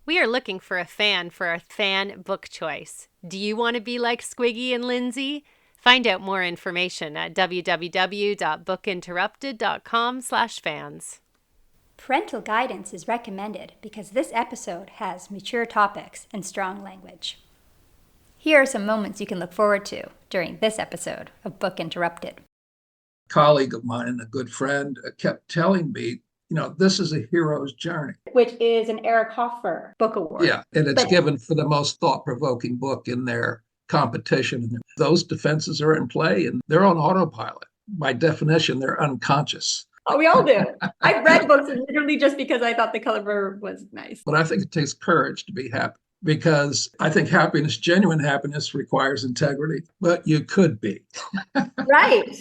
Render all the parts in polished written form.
We are looking for a fan for our fan book choice. Do you want to be like Squiggy and Lindsay? Find out more information at www.bookinterrupted.com/fans. Parental guidance is recommended because this episode has mature topics and strong language. Here are some moments you can look forward to during this episode of Book Interrupted. A colleague of mine and a good friend kept telling me, this is a hero's journey. Which is an Eric Hoffer Book Award. Yeah, and it's given for the most thought-provoking book in their competition. And those defenses are in play and they're on autopilot. By definition, they're unconscious. Oh, we all do. I've read books literally just because I thought the cover was nice. But I think it takes courage to be happy because I think genuine happiness requires integrity, but you could be. Right.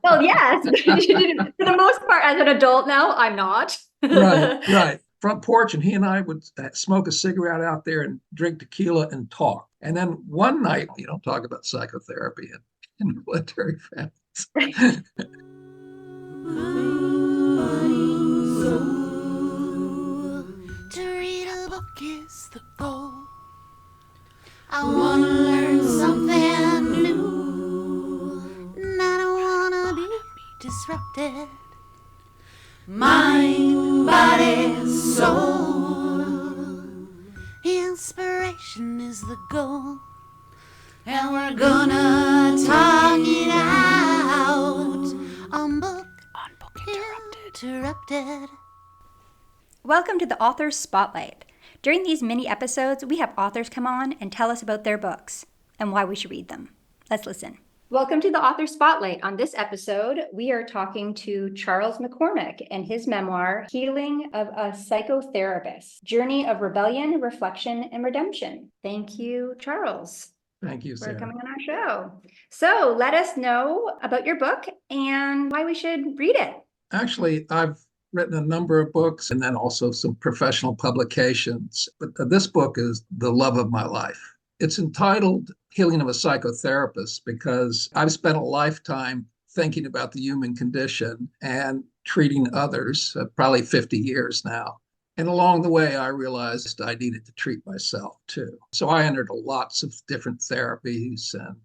Well, yes. For the most part, as an adult now, I'm not. Right. Front porch, and he and I would smoke a cigarette out there and drink tequila and talk. And then one night, you don't talk about psychotherapy in military families. To read a book is the goal. I want to learn something new, and I don't want to be disrupted. Mind, body, soul. Inspiration is the goal, and we're gonna talk it out on Book Interrupted. Welcome to the Author's Spotlight. During these mini episodes, we have authors come on and tell us about their books and why we should read them. Let's listen. Welcome to the Author Spotlight. On this episode, we are talking to Charles McCormack and his memoir, Healing of a Psychotherapist, Journey of Rebellion, Reflection, and Redemption. Thank you, Charles. Thank you, for Sarah. coming on our show. So let us know about your book and why we should read it. Actually, I've written a number of books and then also some professional publications. But this book is the love of my life. It's entitled Healing of a Psychotherapist because I've spent a lifetime thinking about the human condition and treating others, probably 50 years now. And along the way, I realized I needed to treat myself too. So I entered lots of different therapies and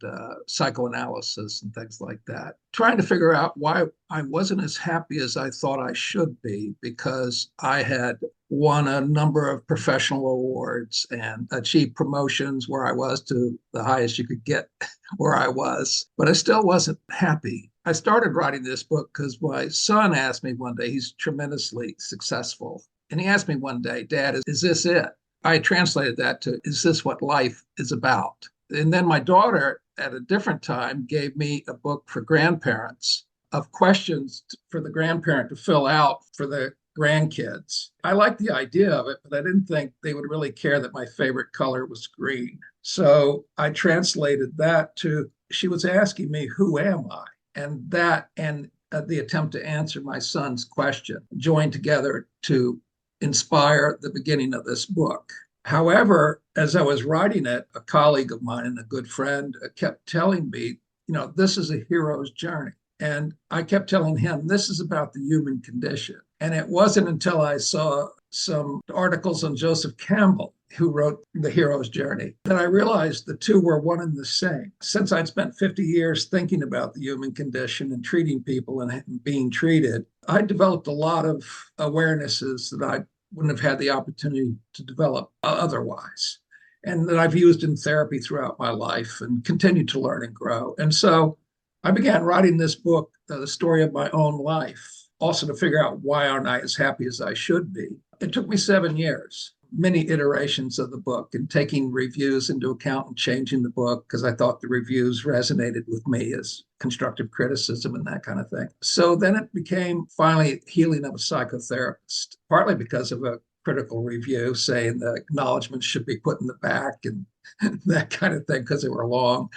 psychoanalysis and things like that, trying to figure out why I wasn't as happy as I thought I should be because I had won a number of professional awards and achieved promotions where I was to the highest you could get where I was, but I still wasn't happy. I started writing this book because my son asked me one day, he's tremendously successful. And he asked me one day, Dad, is this it? I translated that to, is this what life is about? And then my daughter at a different time gave me a book for grandparents of questions for the grandparent to fill out for the grandkids. I liked the idea of it, but I didn't think they would really care that my favorite color was green. So I translated that to, she was asking me, who am I? And that and the attempt to answer my son's question joined together to inspire the beginning of this book. However, as I was writing it, a colleague of mine and a good friend kept telling me, this is a hero's journey. And I kept telling him, this is about the human condition. And it wasn't until I saw some articles on Joseph Campbell, who wrote The Hero's Journey, that I realized the two were one and the same. Since I'd spent 50 years thinking about the human condition and treating people and being treated, I developed a lot of awarenesses that I wouldn't have had the opportunity to develop otherwise, and that I've used in therapy throughout my life and continue to learn and grow. And so I began writing this book, the story of my own life, also to figure out why aren't I as happy as I should be. It took me 7 years. Many iterations of the book and taking reviews into account and changing the book because I thought the reviews resonated with me as constructive criticism and that kind of thing. So then it became finally Healing of a Psychotherapist, partly because of a critical review saying the acknowledgments should be put in the back and that kind of thing because they were long.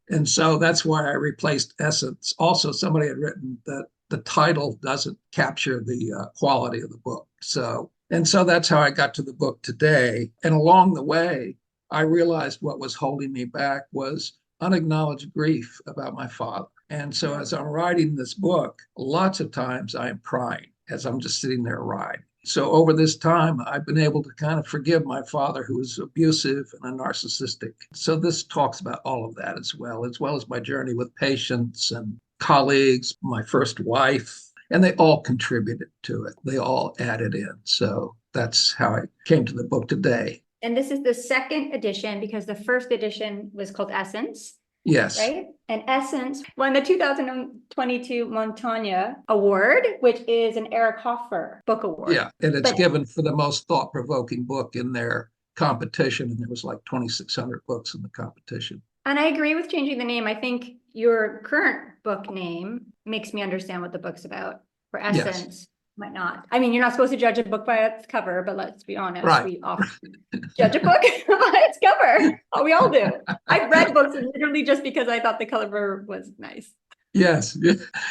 And so that's why I replaced essence. Also, somebody had written that the title doesn't capture the quality of the book. So that's how I got to the book today. And along the way, I realized what was holding me back was unacknowledged grief about my father. And so as I'm writing this book, lots of times I am crying as I'm just sitting there writing. So over this time, I've been able to kind of forgive my father, who was abusive and a narcissistic. So this talks about all of that as well as my journey with patients and colleagues, my first wife, and they all contributed to it. They all added in. So that's how I came to the book today. And this is the second edition because the first edition was called Essence. Yes. Right? And Essence won the 2022 Montaigne Award, which is an Eric Hoffer Book Award. Yeah, and it's given for the most thought-provoking book in their competition, and there was like 2,600 books in the competition. And I agree with changing the name. I think your current book name makes me understand what the book's about. For Essence, might not. I mean, you're not supposed to judge a book by its cover, but let's be honest, right. We often judge a book by its cover. Oh, we all do. I've read books literally just because I thought the cover was nice. Yes.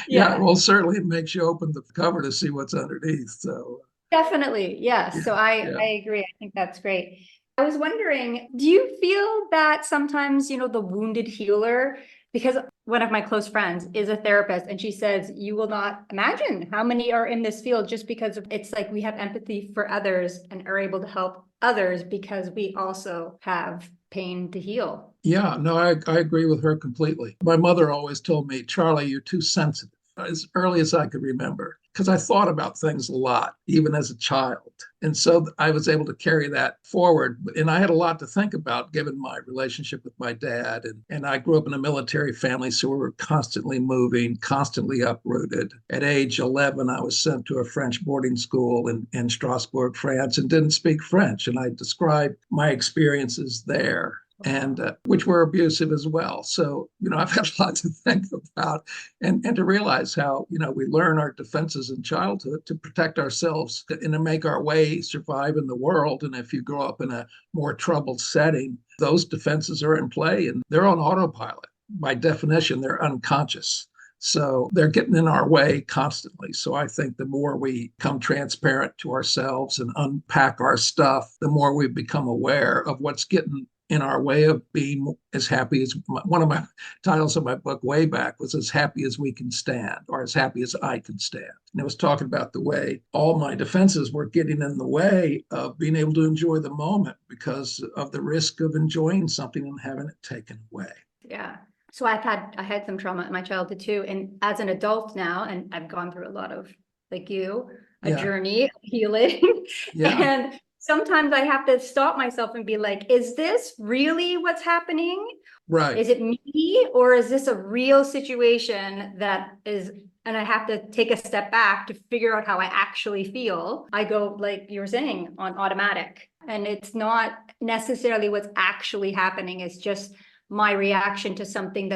Yeah. Well, certainly it makes you open the cover to see what's underneath. So definitely. Yes. So I agree. I think that's great. I was wondering, do you feel that sometimes, the wounded healer, because one of my close friends is a therapist and she says, you will not imagine how many are in this field just because it's like we have empathy for others and are able to help others because we also have pain to heal. Yeah, no, I agree with her completely. My mother always told me, Charlie, you're too sensitive, as early as I could remember, because I thought about things a lot, even as a child. And so I was able to carry that forward. And I had a lot to think about given my relationship with my dad. And I grew up in a military family, so we were constantly moving, constantly uprooted. At age 11, I was sent to a French boarding school in Strasbourg, France, and didn't speak French. And I described my experiences there, and which were abusive as well. So, I've had a lot to think about and to realize how, we learn our defenses in childhood to protect ourselves and to make our way survive in the world. And if you grow up in a more troubled setting, those defenses are in play and they're on autopilot. By definition, they're unconscious. So they're getting in our way constantly. So I think the more we become transparent to ourselves and unpack our stuff, the more we become aware of what's getting in our way of being as happy as one of my titles of my book way back was As Happy as We Can Stand, or As Happy as I Can Stand. And it was talking about the way all my defenses were getting in the way of being able to enjoy the moment because of the risk of enjoying something and having it taken away. Yeah. So I had some trauma in my childhood too. And as an adult now, and I've gone through a lot of, like you, a journey of healing. And sometimes I have to stop myself and be like, is this really what's happening? Right. Is it me, or is this a real situation that is, and I have to take a step back to figure out how I actually feel. I go, like you were saying, on automatic, and it's not necessarily what's actually happening. It's just my reaction to something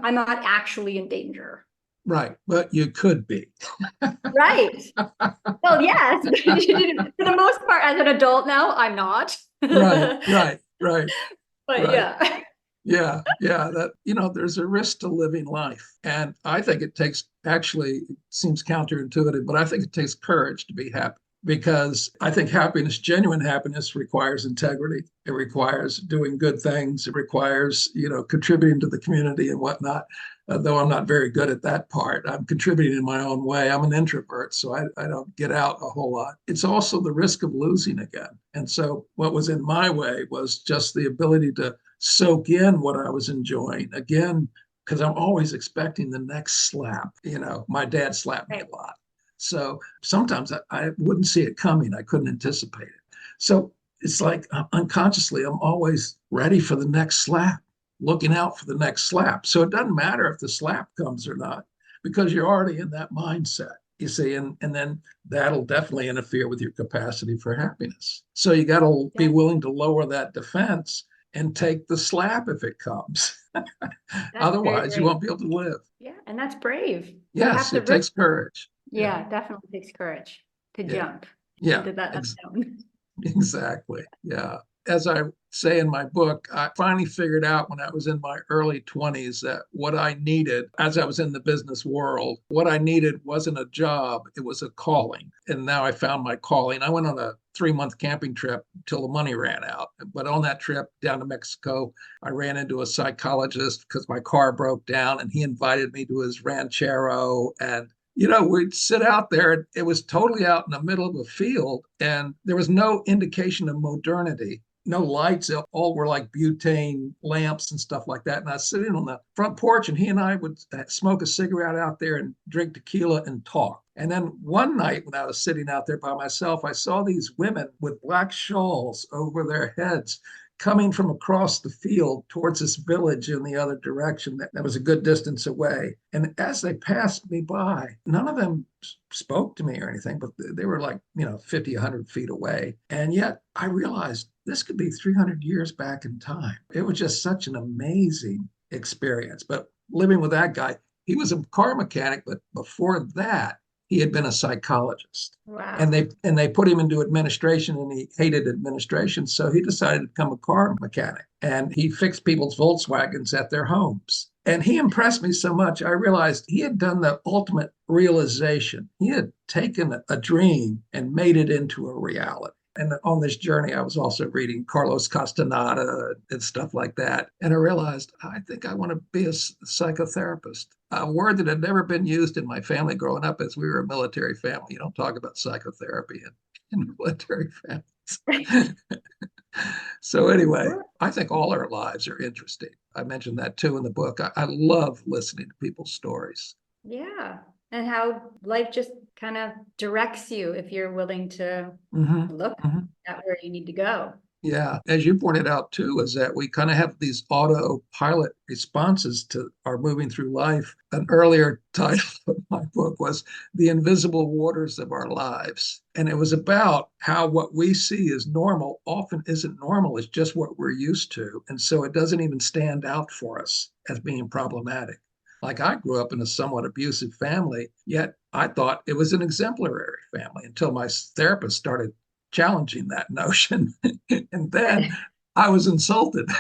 I'm not actually in danger. Right, but you could be. Right. Well, yes. For the most part, as an adult now, I'm not. Right. But right. Yeah. That, there's a risk to living life. And I think it takes, actually, it seems counterintuitive, but I think it takes courage to be happy. Because I think genuine happiness requires integrity. It requires doing good things. It requires, contributing to the community and whatnot. Though I'm not very good at that part. I'm contributing in my own way. I'm an introvert, so I don't get out a whole lot. It's also the risk of losing again. And so what was in my way was just the ability to soak in what I was enjoying. Again, because I'm always expecting the next slap. My dad slapped me a lot. So sometimes I wouldn't see it coming. I couldn't anticipate it. So it's like unconsciously, I'm always ready for the next slap, looking out for the next slap. So it doesn't matter if the slap comes or not, because you're already in that mindset, you see, and then that'll definitely interfere with your capacity for happiness. So you got to be willing to lower that defense and take the slap if it comes. Otherwise, you won't be able to live. Yeah, and that's brave. Yes, it takes courage. Yeah, definitely takes courage to jump into that unknown. Exactly. Yeah. As I say in my book, I finally figured out when I was in my early 20s that what I needed, as I was in the business world, what I needed wasn't a job, it was a calling. And now I found my calling. I went on a 3-month camping trip till the money ran out. But on that trip down to Mexico, I ran into a psychologist because my car broke down and he invited me to his ranchero. And we'd sit out there. It was totally out in the middle of a field, and there was no indication of modernity, no lights. All were like butane lamps and stuff like that. And I was sitting on the front porch, and he and I would smoke a cigarette out there and drink tequila and talk. And then one night when I was sitting out there by myself, I saw these women with black shawls over their heads coming from across the field towards this village in the other direction that was a good distance away. And as they passed me by, none of them spoke to me or anything, but they were like, 50, 100 feet away. And yet I realized this could be 300 years back in time. It was just such an amazing experience. But living with that guy, he was a car mechanic, but before that, he had been a psychologist. Wow. And they put him into administration, and he hated administration. So he decided to become a car mechanic, and he fixed people's Volkswagens at their homes. And he impressed me so much, I realized he had done the ultimate realization. He had taken a dream and made it into a reality. And on this journey, I was also reading Carlos Castaneda and stuff like that. And I realized, I think I want to be a psychotherapist. A word that had never been used in my family growing up, as we were a military family. You don't talk about psychotherapy in military families. So anyway, I think all our lives are interesting. I mentioned that too in the book. I love listening to people's stories. Yeah. And how life just kind of directs you if you're willing to look at where you need to go. Yeah. As you pointed out too, is that we kind of have these autopilot responses to our moving through life. An earlier title of my book was The Invisible Waters of Our Lives. And it was about how what we see as normal often isn't normal. It's just what we're used to. And so it doesn't even stand out for us as being problematic. Like, I grew up in a somewhat abusive family, yet I thought it was an exemplary family until my therapist started challenging that notion. And then I was insulted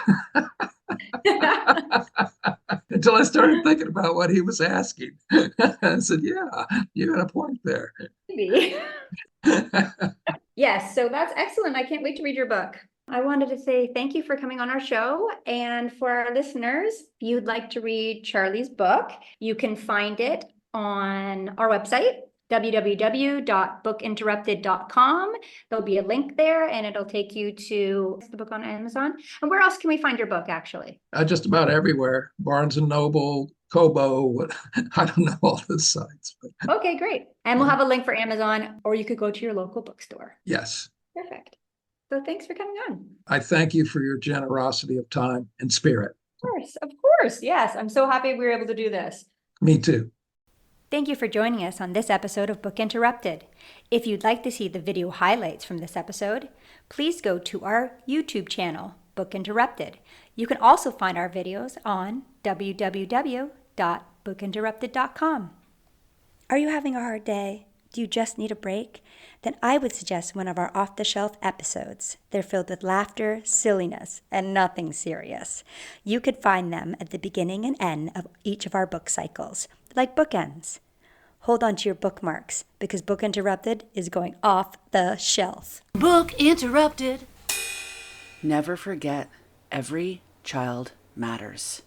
until I started thinking about what he was asking. I said, yeah, you got a point there. Maybe. Yes, so that's excellent. I can't wait to read your book. I wanted to say thank you for coming on our show. And for our listeners, if you'd like to read Charlie's book, you can find it on our website, www.bookinterrupted.com. There'll be a link there, and it'll take you to the book on Amazon. And where else can we find your book, actually? Just about everywhere. Barnes & Noble, Kobo, I don't know all the sites. But okay, great. And we'll have a link for Amazon, or you could go to your local bookstore. Yes. Perfect. So thanks for coming on. I thank you for your generosity of time and spirit. Of course. Yes. I'm so happy we were able to do this. Me too. Thank you for joining us on this episode of Book Interrupted. If you'd like to see the video highlights from this episode, please go to our YouTube channel, Book Interrupted. You can also find our videos on www.bookinterrupted.com. Are you having a hard day? Do you just need a break? Then I would suggest one of our off-the-shelf episodes. They're filled with laughter, silliness, and nothing serious. You could find them at the beginning and end of each of our book cycles, like bookends. Hold on to your bookmarks, because Book Interrupted is going off the shelf. Book interrupted. Never forget, every child matters.